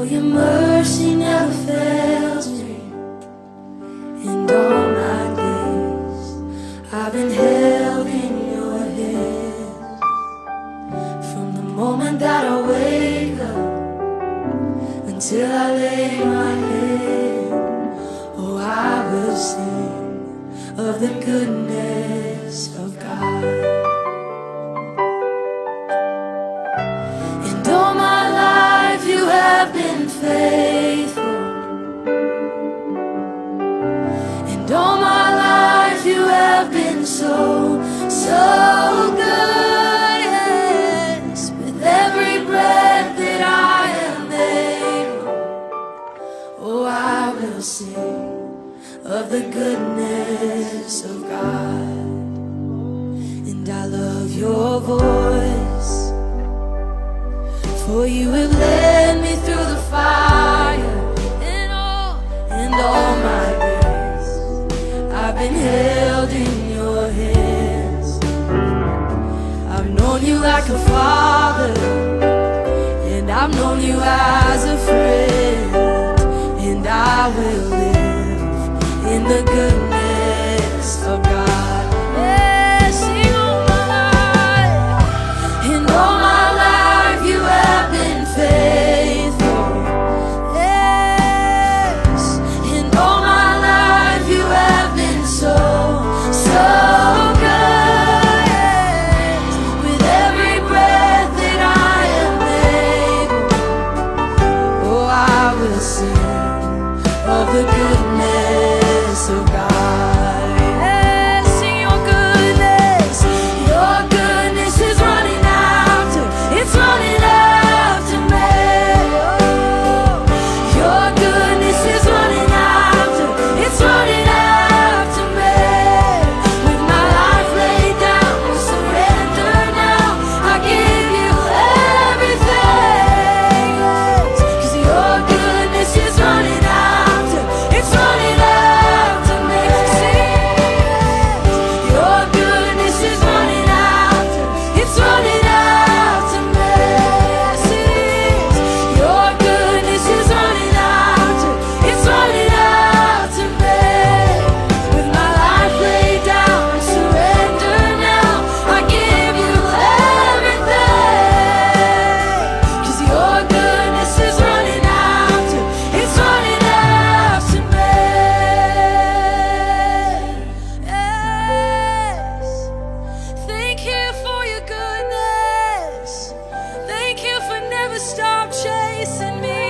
Your mercy never fails me, and all my days I've been held in your hands. From the moment that I wake up until I lay my head, oh, I will sing of the goodness of God. And all my life you have been faithful, and all my life you have been so, so good. Yes, with every breath that I am able, oh, I will sing of the goodness of God. And I love your voice, for you have led me through the fire, and all my days I've been held in your hands. I've known you like a father, and I've known you as a friend, and I will live in the goodness of God. Yeah, sing all my life, and all my life you have been faithful. Yes, and all my life you have been so, so good. Yes, with every breath that I am able, oh, I will sing of the goodness of God. Yes, sing your goodness. Your goodness is running after, it's running after me. Oh, your goodness is running after, it's running after me. With my life laid down, I surrender now. I give you everything. Yes, 'cause your goodness is running after, it's running after me. Sing it. Your goodness is running after, it's running after me. Yes, it is. Your goodness is running after, it's running after me. With my life laid down, I surrender now. I give you everything. 'Cause your goodness is running after, it's running after me. Yes. Thank you for your goodness. Thank you for never stop chasing me.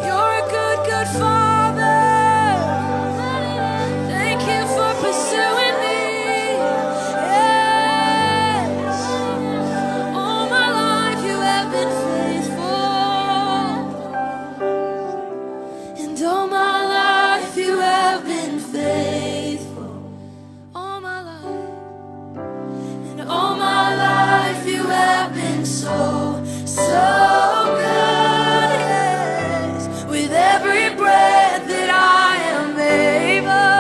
You're a good, good Father. Thank you for pursuing me. Yes. All my life you have been faithful, and all my life you have been faithful. All my life, and all my life you have been so, so good. Yes, with every breath that I am able,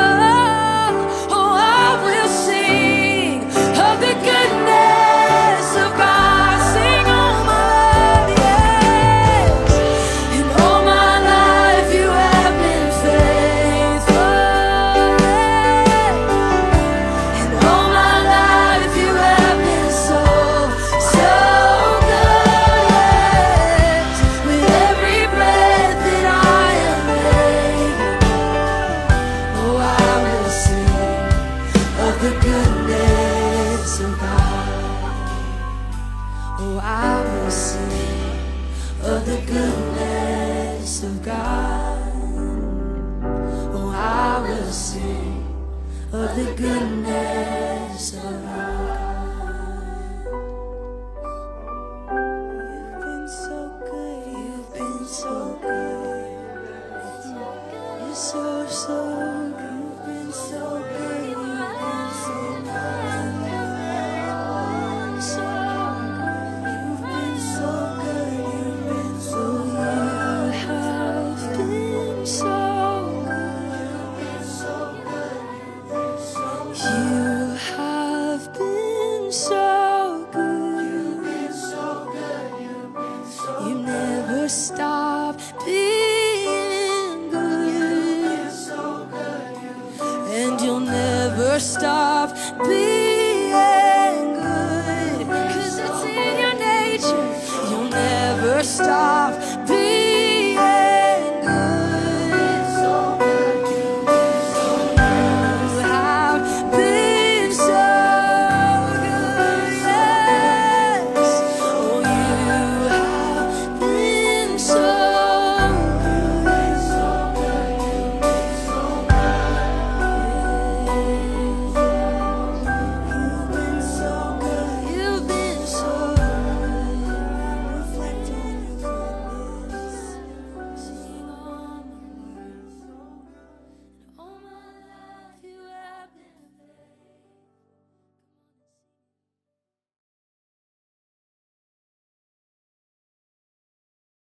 oh, I will sing of the goodness of God. Sing all my life, yes, and all my life you have been faithful. And all my life you have been so, so good. Yes, with every breath that I am able, oh, I will sing of the goodness of God. Oh, I will sing of the goodness of God. Oh, I will sing of the goodness of God. You've been so good, you've been so good. You're so, so good. You've been so good, you've been so good. So good. You've been so good, you've been so good. You have been so good. You have been so good. You've never stopped. never stop being good, 'cause it's in your nature. You'll never stop